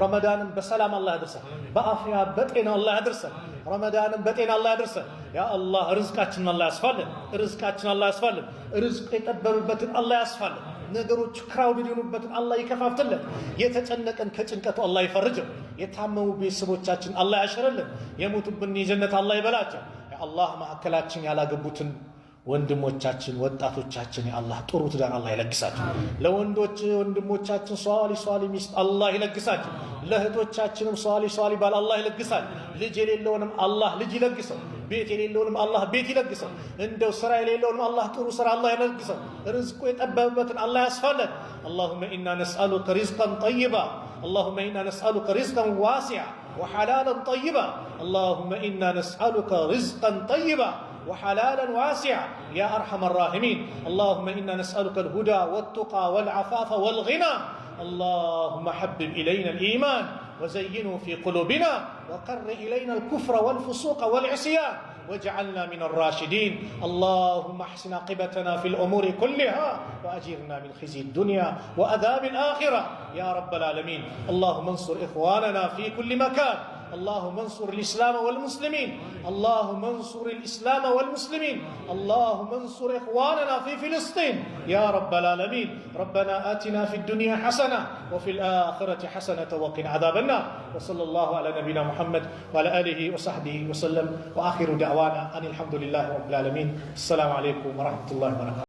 رمضان بسلام الله يدرسه بأفيا بطين الله يدرسه رمضان بطين الله يدرسه يا الله رزقاتنا الله يسفلن رزقاتنا الله يسفلن رزق يطبببتن الله يسفلن ነገሮች ክራውድድ የሆኑበትን አላህ ይከፋፍትልን የተጨነቀን ከጭንቀቱ አላህ ይፈርጀው የታመሙ ቤተሰቦቻችን አላህ ያሽርልን የሞቱብን የጀነት አላህ ይበላቸው ያ አላህ ማዕከላችን ያላገቡትን ወንድሞቻችን ወጣቶቻችን ያ አላህ ጥሩ ትዳር አላህ ይለግሳቸው ለወንዶች ወንድሞቻችን ሷሊ ሚስት አላህ ይለግሳቸው ለእህቶቻችንም ሷሊ ባል አላህ ይለግሳቸው ልጅ የሌለውንም አላህ ልጅ ይለግሰው ቤት የሌለውንም አላህ ቤት ይለግሰው እንደው ስራ የሌለውንም አላህ ጥሩ ስራ አላህ ይለግሰው ርዝቁ የጠበበበትን አላህ ያስፋለን اللهم إنا نسألك رزقا طيبا اللهم إنا نسألك رزقا واسعا وحلالا طيبا اللهم إنا نسألك رزقا طيبا وحلالا واسعا يا أرحم الراحمين اللهم إنا نسألك الهدى والتقى والعفاف والغنى اللهم حبب إلينا الإيمان وزينه في قلوبنا وقر إلينا الكفر والفسوق والعصيان واجعلنا من الراشدين اللهم احسن عاقبتنا في الأمور كلها وأجرنا من خزي الدنيا وعذاب الآخرة يا رب العالمين اللهم انصر إخواننا في كل مكان اللهم انصر الإسلام والمسلمين اللهم انصر الإسلام والمسلمين اللهم انصر إخواننا في فلسطين يا رب العالمين ربنا آتنا في الدنيا حسنة وفي الآخرة حسنة وقنا عذاب النار وصلى الله على نبينا محمد وعلى آله وصحبه وسلم وآخر دعوانا أن الحمد لله رب العالمين السلام عليكم ورحمة الله وبركاته